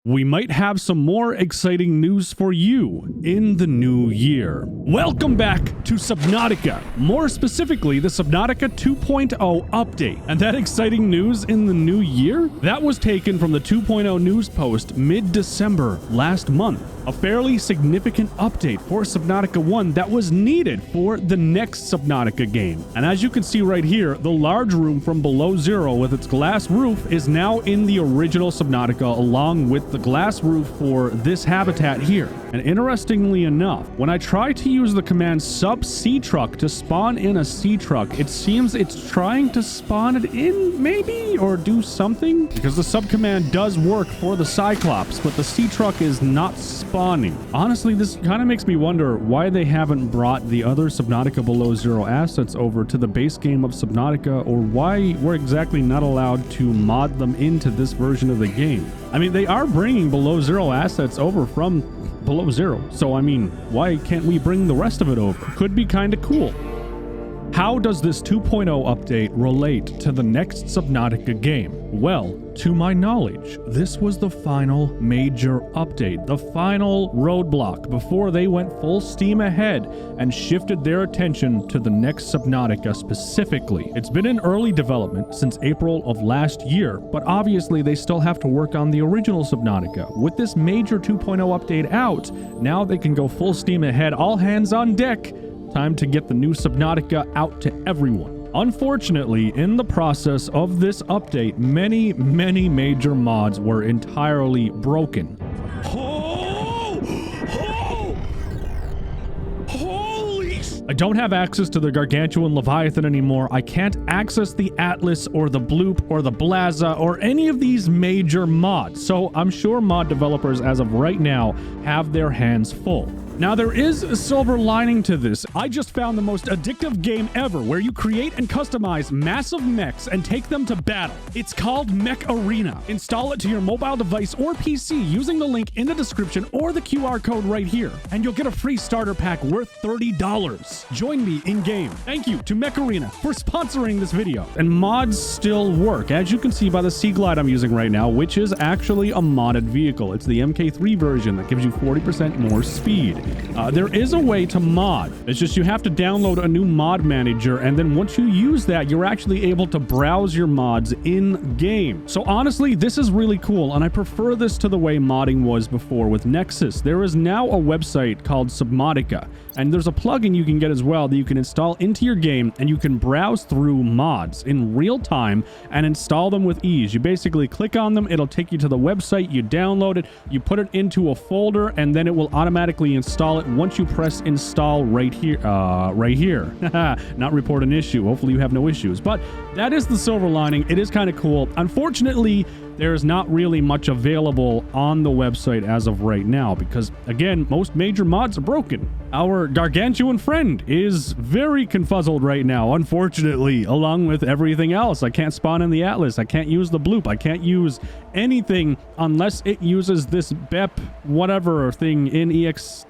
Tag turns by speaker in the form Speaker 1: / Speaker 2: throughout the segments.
Speaker 1: we might have some more exciting news for you in the new year. Welcome back to Subnautica, more specifically the Subnautica 2.0 update. And that exciting news in the new year? That was taken from the 2.0 news post mid-December last month. A fairly significant update for Subnautica 1 that was needed for the next Subnautica game. And as you can see right here, the large room from Below Zero with its glass roof is now in the original Subnautica, along with the glass roof for this habitat here. And interestingly enough, when I try to use the command sub sea truck to spawn in a sea truck, it seems it's trying to spawn it in maybe, or do something, because the sub command does work for the Cyclops, but the sea truck is not spawning. Honestly, this kind of makes me wonder why they haven't brought the other Subnautica Below Zero assets over to the base game of Subnautica, or why we're exactly not allowed to mod them into this version of the game. I mean, they are bringing Below Zero assets over from Below Zero, so I mean, why can't we bring the rest of it over? Could be kind of cool. How does this 2.0 update relate to the next Subnautica game? Well, to my knowledge, this was the final major update, the final roadblock before they went full steam ahead and shifted their attention to the next Subnautica specifically. It's been in early development since April of last year, but obviously they still have to work on the original Subnautica. With this major 2.0 update out, now they can go full steam ahead, all hands on deck. Time to get the new Subnautica out to everyone. Unfortunately, in the process of this update, many major mods were entirely broken. I don't have access to the Gargantuan Leviathan anymore. I can't access the Atlas or the Bloop or the Blaza or any of these major mods. So I'm sure mod developers as of right now have their hands full. Now, there is a silver lining to this. I just found the most addictive game ever where you create and customize massive mechs and take them to battle. It's called Mech Arena. Install it to your mobile device or PC using the link in the description or the QR code right here, and you'll get a free starter pack worth $30. Join me in-game. Thank you to Mech Arena for sponsoring this video. And mods still work, as you can see by the Sea Glide I'm using right now, which is actually a modded vehicle. It's the MK3 version that gives you 40% more speed. There is a way to mod. It's just you have to download a new mod manager, and then once you use that, you're actually able to browse your mods in-game. So honestly, this is really cool, and I prefer this to the way modding was before with Nexus. There is now a website called Subnautica, and there's a plugin you can get as well that you can install into your game, and you can browse through mods in real time and install them with ease. You basically click on them, it'll take you to the website, you download it, you put it into a folder, and then it will automatically install it once you press install right here. Not report an issue. Hopefully you have no issues. But that is the silver lining. It is kind of cool. Unfortunately, there is not really much available on the website as of right now because, again, most major mods are broken. Our gargantuan friend is very confuzzled right now, unfortunately, along with everything else. I can't spawn in the Atlas. I can't use the Bloop. I can't use anything unless it uses this BEP whatever thing in EXE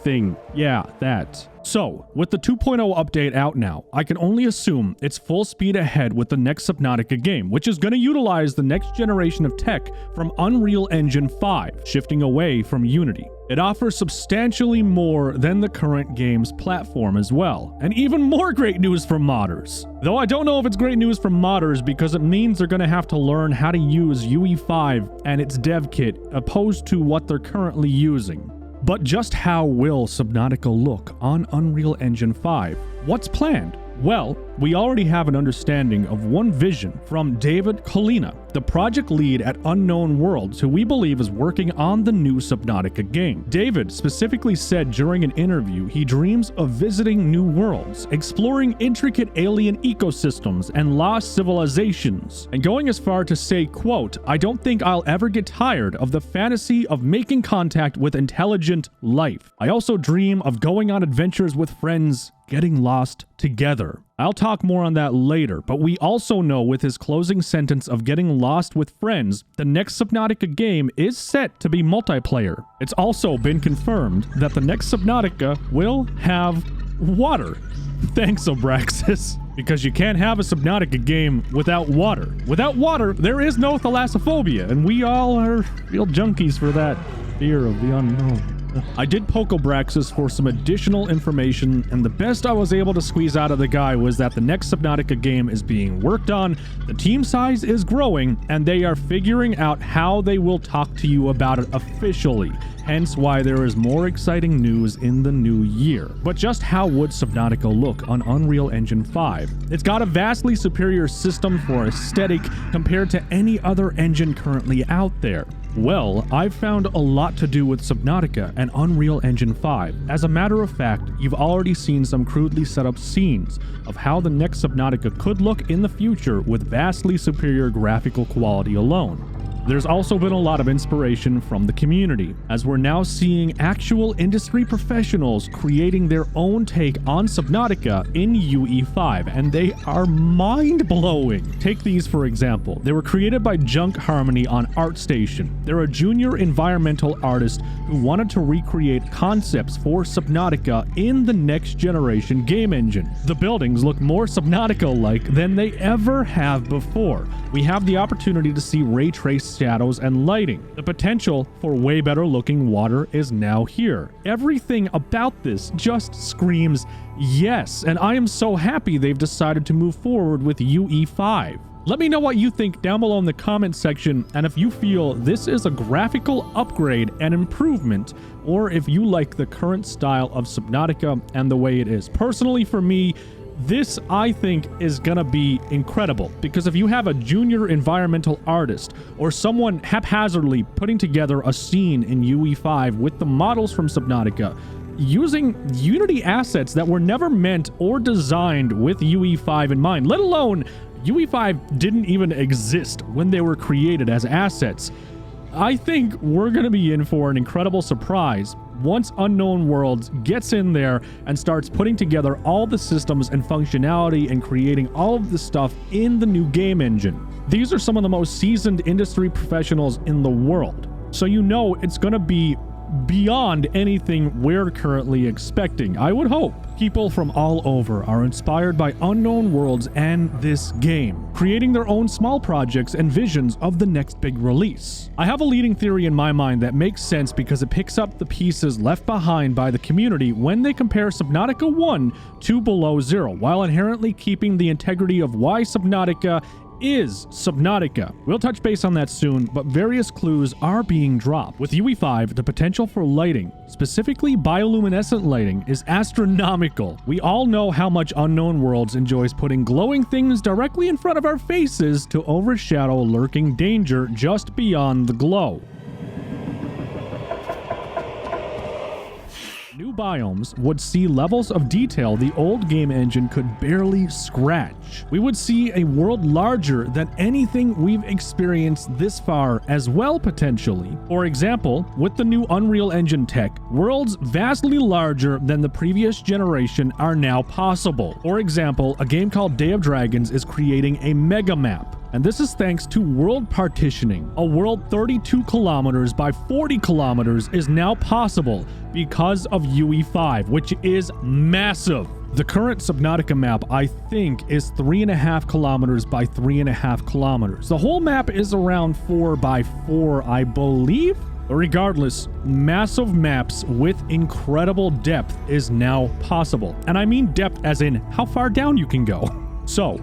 Speaker 1: thing. Yeah, that. So, with the 2.0 update out now, I can only assume it's full speed ahead with the next Subnautica game, which is going to utilize the next generation of tech from Unreal Engine 5, shifting away from Unity. It offers substantially more than the current game's platform as well, and even more great news for modders. Though I don't know if it's great news for modders because it means they're going to have to learn how to use UE5 and its dev kit opposed to what they're currently using. But just how will Subnautica look on Unreal Engine 5? What's planned? Well, we already have an understanding of one vision from David Colina, the project lead at Unknown Worlds, who we believe is working on the new Subnautica game. David specifically said during an interview he dreams of visiting new worlds, exploring intricate alien ecosystems and lost civilizations, and going as far to say, quote, "I don't think I'll ever get tired of the fantasy of making contact with intelligent life. I also dream of going on adventures with friends, getting lost together." I'll talk more on that later, but we also know with his closing sentence of getting lost with friends, the next Subnautica game is set to be multiplayer. It's also been confirmed that the next Subnautica will have water. Thanks, Abraxas. Because you can't have a Subnautica game without water. Without water, there is no thalassophobia, and we all are real junkies for that fear of the unknown. I did poke Abraxas for some additional information, and the best I was able to squeeze out of the guy was that the next Subnautica game is being worked on, the team size is growing, and they are figuring out how they will talk to you about it officially. Hence why there is more exciting news in the new year. But just how would Subnautica look on Unreal Engine 5? It's got a vastly superior system for aesthetic compared to any other engine currently out there. Well, I've found a lot to do with Subnautica and Unreal Engine 5. As a matter of fact, you've already seen some crudely set up scenes of how the next Subnautica could look in the future with vastly superior graphical quality alone. There's also been a lot of inspiration from the community, as we're now seeing actual industry professionals creating their own take on Subnautica in UE5, and they are mind-blowing. Take these for example. They were created by Junk Harmony on ArtStation. They're a junior environmental artist who wanted to recreate concepts for Subnautica in the next generation game engine. The buildings look more Subnautica-like than they ever have before. We have the opportunity to see ray trace shadows and lighting. The potential for way better looking water is now here. Everything about this just screams yes, and I am so happy they've decided to move forward with UE5. Let me know what you think down below in the comment section, and if you feel this is a graphical upgrade and improvement, or if you like the current style of Subnautica and the way it is. Personally, for me, this, I think, is gonna be incredible, because if you have a junior environmental artist or someone haphazardly putting together a scene in UE5 with the models from Subnautica, using Unity assets that were never meant or designed with UE5 in mind, let alone UE5 didn't even exist when they were created as assets, I think we're gonna be in for an incredible surprise once Unknown Worlds gets in there and starts putting together all the systems and functionality and creating all of the stuff in the new game engine. These are some of the most seasoned industry professionals in the world, so you know it's going to be beyond anything we're currently expecting. I would hope people from all over are inspired by Unknown Worlds and this game, creating their own small projects and visions of the next big release. I have a leading theory in my mind that makes sense because it picks up the pieces left behind by the community when they compare Subnautica 1 to Below Zero, while inherently keeping the integrity of why Subnautica is Subnautica. We'll touch base on that soon, but various clues are being dropped. With UE5, the potential for lighting, specifically bioluminescent lighting, is astronomical. We all know how much Unknown Worlds enjoys putting glowing things directly in front of our faces to overshadow lurking danger just beyond the glow. New biomes would see levels of detail the old game engine could barely scratch. We would see a world larger than anything we've experienced this far as well, potentially. For example, with the new Unreal Engine tech, worlds vastly larger than the previous generation are now possible. For example, a game called Day of Dragons is creating a mega map. And this is thanks to world partitioning. A world 32 kilometers by 40 kilometers is now possible because of UE5, which is massive. The current Subnautica map, I think, is 3.5 kilometers by 3.5 kilometers. The whole map is around 4 by 4, I believe. Regardless, massive maps with incredible depth is now possible. And I mean depth as in how far down you can go. So,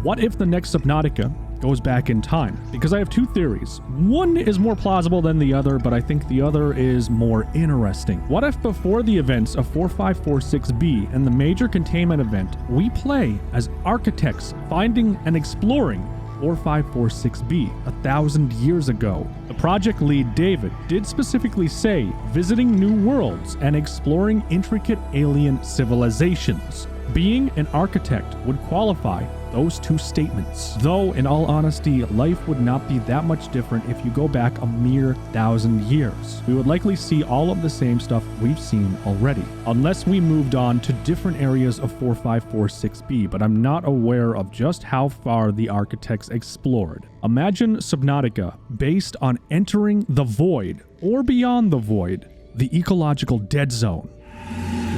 Speaker 1: what if the next Subnautica goes back in time? Because I have two theories. One is more plausible than the other, but I think the other is more interesting. What if before the events of 4546B and the major containment event, we play as architects finding and exploring 4546B 1,000 years ago? The project lead, David, did specifically say visiting new worlds and exploring intricate alien civilizations. Being an architect would qualify those two statements. Though, in all honesty, life would not be that much different if you go back a mere 1,000 years. We would likely see all of the same stuff we've seen already, unless we moved on to different areas of 4546B, but I'm not aware of just how far the architects explored. Imagine Subnautica based on entering the void, or beyond the void, the ecological dead zone.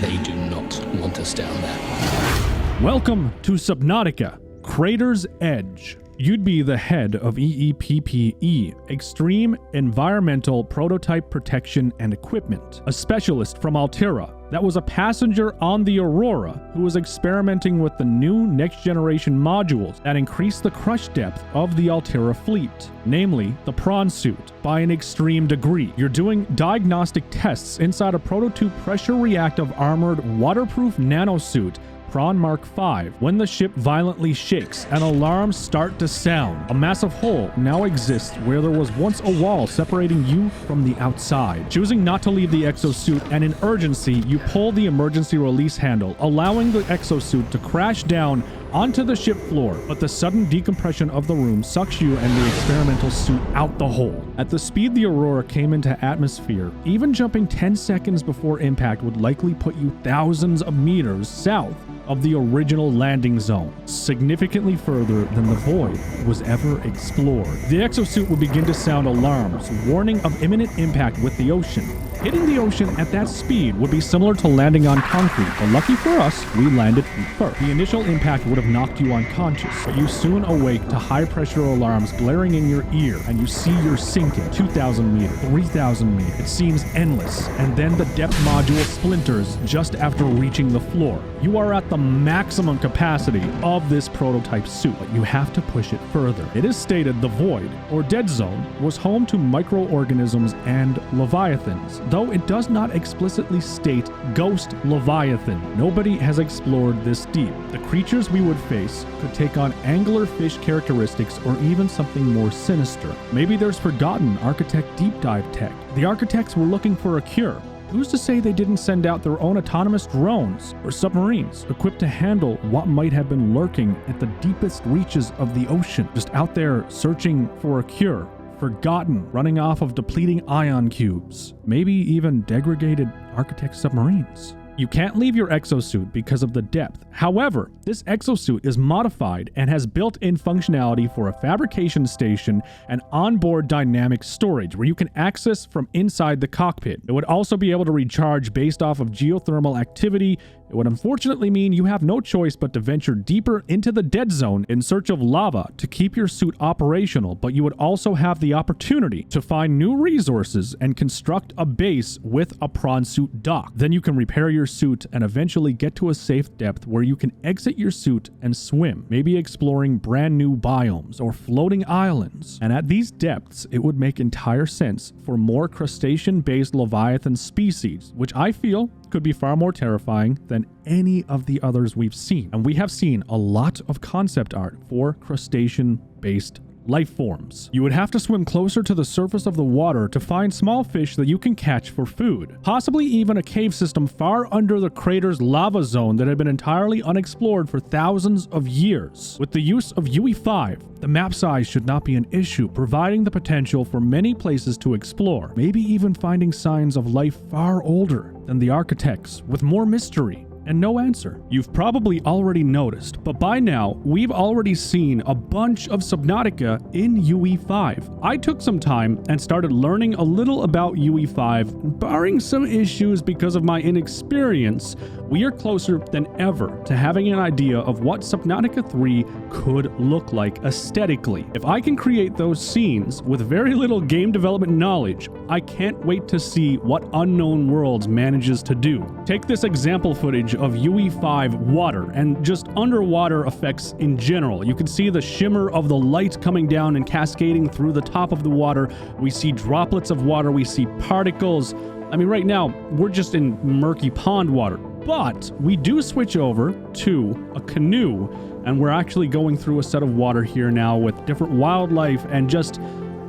Speaker 2: They do not want us down there.
Speaker 1: Welcome to Subnautica, Crater's Edge. You'd be the head of EEPPE, Extreme Environmental Prototype Protection and Equipment, a specialist from Altera that was a passenger on the Aurora who was experimenting with the new next-generation modules that increase the crush depth of the Altera fleet, namely the prawn suit, by an extreme degree. You're doing diagnostic tests inside a prototype pressure-reactive armored waterproof nanosuit Prawn Mark V, when the ship violently shakes and alarms start to sound. A massive hole now exists where there was once a wall separating you from the outside. Choosing not to leave the exosuit and in urgency, you pull the emergency release handle, allowing the exosuit to crash down onto the ship floor, but the sudden decompression of the room sucks you and the experimental suit out the hole. At the speed the Aurora came into atmosphere, even jumping 10 seconds before impact would likely put you thousands of meters south of the original landing zone, significantly further than the void was ever explored. The exosuit would begin to sound alarms, warning of imminent impact with the ocean. Hitting the ocean at that speed would be similar to landing on concrete, but lucky for us, we landed feet first. The initial impact would have knocked you unconscious, but you soon awake to high-pressure alarms blaring in your ear, and you see you're sinking. 2,000 meters, 3,000 meters. It seems endless, and then the depth module splinters just after reaching the floor. You are at the maximum capacity of this prototype suit, but you have to push it further. It is stated the void, or dead zone, was home to microorganisms and leviathans, though it does not explicitly state ghost leviathan. Nobody has explored this deep. The creatures we would face could take on anglerfish characteristics or even something more sinister. Maybe there's forgotten architect deep dive tech. The architects were looking for a cure. Who's to say they didn't send out their own autonomous drones or submarines equipped to handle what might have been lurking at the deepest reaches of the ocean, just out there searching for a cure? Forgotten, running off of depleting ion cubes, maybe even degraded architect submarines. You can't leave your exosuit because of the depth. However, this exosuit is modified and has built-in functionality for a fabrication station and onboard dynamic storage where you can access from inside the cockpit. It would also be able to recharge based off of geothermal activity. It would unfortunately mean you have no choice but to venture deeper into the dead zone in search of lava to keep your suit operational, but you would also have the opportunity to find new resources and construct a base with a prawn suit dock. Then you can repair your suit and eventually get to a safe depth where you can exit your suit and swim, maybe exploring brand new biomes or floating islands. And at these depths, it would make entire sense for more crustacean-based leviathan species, which I feel could be far more terrifying than any of the others we've seen. And we have seen a lot of concept art for crustacean-based life forms. You would have to swim closer to the surface of the water to find small fish that you can catch for food. Possibly even a cave system far under the crater's lava zone that had been entirely unexplored for thousands of years. With the use of UE5, the map size should not be an issue, providing the potential for many places to explore, maybe even finding signs of life far older than the architects, with more mystery and no answer. You've probably already noticed, but by now, we've already seen a bunch of Subnautica in UE5. I took some time and started learning a little about UE5, barring some issues because of my inexperience. We are closer than ever to having an idea of what Subnautica 3 could look like aesthetically. If I can create those scenes with very little game development knowledge, I can't wait to see what Unknown Worlds manages to do. Take this example footage of UE5 water and just underwater effects in general. You can see the shimmer of the light coming down and cascading through the top of the water. We see droplets of water, we see particles. I mean, right now, we're just in murky pond water, but we do switch over to a canoe, and we're actually going through a set of water here now with different wildlife, and just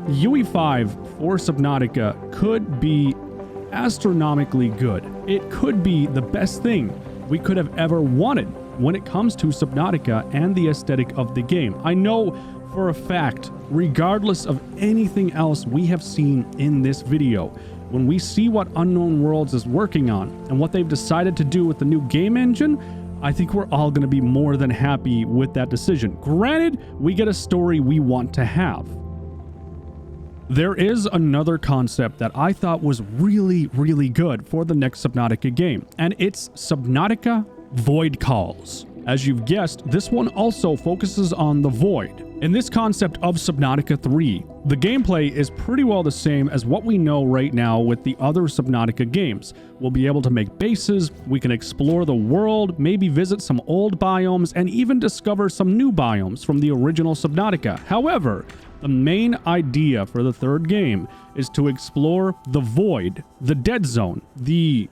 Speaker 1: UE5 for Subnautica could be astronomically good. It could be the best thing we could have ever wanted when it comes to Subnautica and the aesthetic of the game. I know for a fact, regardless of anything else we have seen in this video, when we see what Unknown Worlds is working on and what they've decided to do with the new game engine, I think we're all going to be more than happy with that decision. Granted, we get a story we want to have. There is another concept that I thought was really, really good for the next Subnautica game, and it's Subnautica Void Calls. As you've guessed, this one also focuses on the void. In this concept of Subnautica 3, the gameplay is pretty well the same as what we know right now with the other Subnautica games. We'll be able to make bases, we can explore the world, maybe visit some old biomes, and even discover some new biomes from the original Subnautica. However, the main idea for the third game is to explore the void, the dead zone, the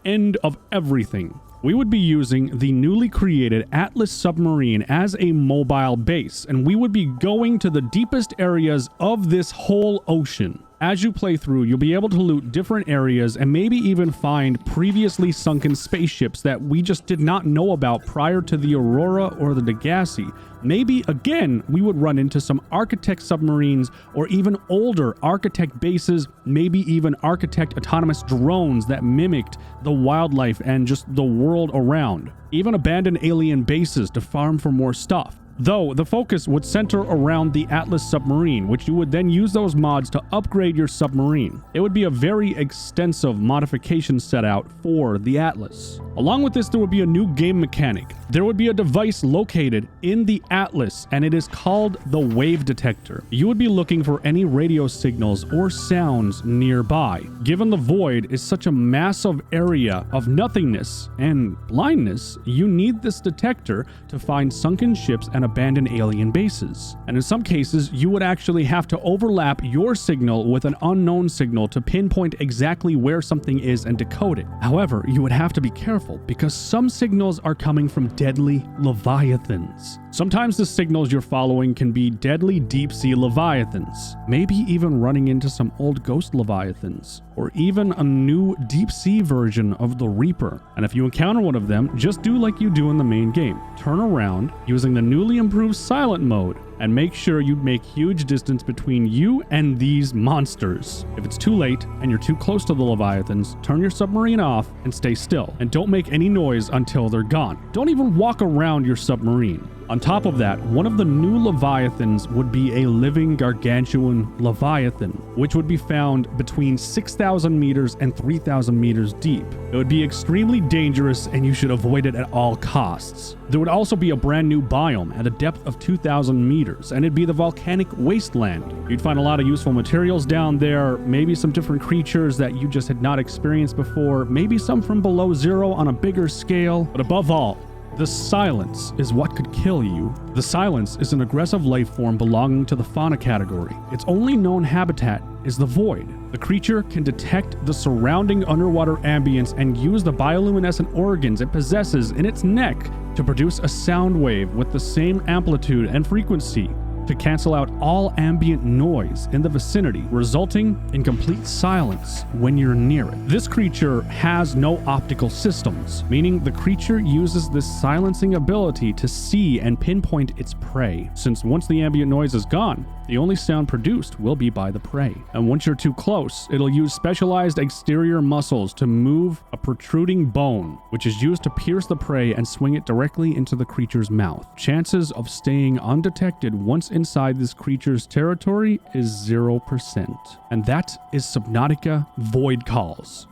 Speaker 1: end of everything. We would be using the newly created Atlas submarine as a mobile base, and we would be going to the deepest areas of this whole ocean. As you play through, you'll be able to loot different areas and maybe even find previously sunken spaceships that we just did not know about prior to the Aurora or the Degassi. Maybe, again, we would run into some Architect submarines or even older Architect bases, maybe even Architect autonomous drones that mimicked the wildlife and just the world around. Even abandoned alien bases to farm for more stuff. Though the focus would center around the Atlas submarine, which you would then use those mods to upgrade your submarine. It would be a very extensive modification set out for the Atlas. Along with this, there would be a new game mechanic. There would be a device located in the Atlas, and it is called the wave detector. You would be looking for any radio signals or sounds nearby. Given the void is such a massive area of nothingness and blindness, you need this detector to find sunken ships and abandoned alien bases. And in some cases, you would actually have to overlap your signal with an unknown signal to pinpoint exactly where something is and decode it. However, you would have to be careful because some signals are coming from deadly leviathans. Sometimes the signals you're following can be deadly deep-sea leviathans, maybe even running into some old ghost leviathans, or even a new deep-sea version of the Reaper. And if you encounter one of them, just do like you do in the main game. Turn around using the newly improved silent mode, and make sure you make huge distance between you and these monsters. If it's too late and you're too close to the leviathans, turn your submarine off and stay still, and don't make any noise until they're gone. Don't even walk around your submarine. On top of that, one of the new leviathans would be a living gargantuan leviathan, which would be found between 6,000 meters and 3,000 meters deep. It would be extremely dangerous and you should avoid it at all costs. There would also be a brand new biome at a depth of 2,000 meters, and it'd be the volcanic wasteland. You'd find a lot of useful materials down there, maybe some different creatures that you just had not experienced before, maybe some from below zero on a bigger scale, but above all, the silence is what could kill you. The silence is an aggressive life form belonging to the fauna category. Its only known habitat is the void. The creature can detect the surrounding underwater ambience and use the bioluminescent organs it possesses in its neck to produce a sound wave with the same amplitude and frequency to cancel out all ambient noise in the vicinity, resulting in complete silence when you're near it. This creature has no optical systems, meaning the creature uses this silencing ability to see and pinpoint its prey, since once the ambient noise is gone, the only sound produced will be by the prey. And once you're too close, it'll use specialized exterior muscles to move a protruding bone, which is used to pierce the prey and swing it directly into the creature's mouth. Chances of staying undetected once inside this creature's territory is 0%. And that is Subnautica Void Calls.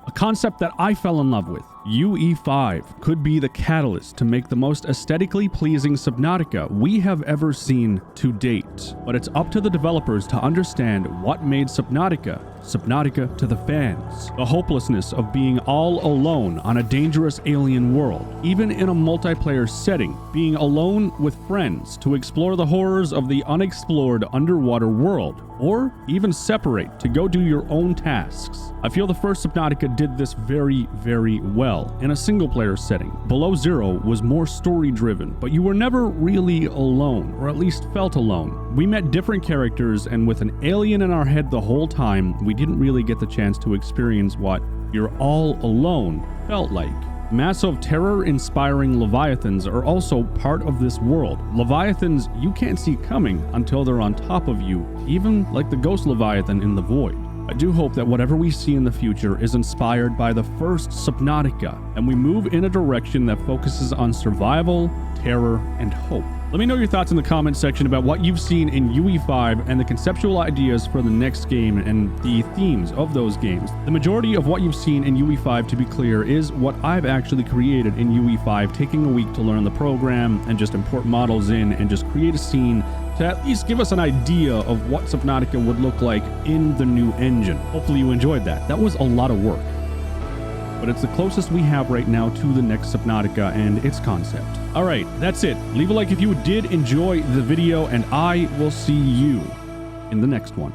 Speaker 1: A concept that I fell in love with. UE5 could be the catalyst to make the most aesthetically pleasing Subnautica we have ever seen to date. But it's up to the developers to understand what made Subnautica Subnautica to the fans. The hopelessness of being all alone on a dangerous alien world, even in a multiplayer setting, being alone with friends to explore the horrors of the unexplored underwater world, or even separate to go do your own tasks. I feel the first Subnautica did this very, very well in a single-player setting. Below Zero was more story-driven, but you were never really alone, or at least felt alone. We met different characters, and with an alien in our head the whole time, we didn't really get the chance to experience what "you're all alone" felt like. Massive terror-inspiring leviathans are also part of this world. Leviathans you can't see coming until they're on top of you, even like the ghost leviathan in the void. I do hope that whatever we see in the future is inspired by the first Subnautica, and we move in a direction that focuses on survival, terror, and hope. Let me know your thoughts in the comment section about what you've seen in UE5 and the conceptual ideas for the next game and the themes of those games. The majority of what you've seen in UE5, to be clear, is what I've actually created in UE5, taking a week to learn the program and just import models in and just create a scene to at least give us an idea of what Subnautica would look like in the new engine. Hopefully you enjoyed that. That was a lot of work, but it's the closest we have right now to the next Subnautica and its concept. All right, that's it. Leave a like if you did enjoy the video, and I will see you in the next one.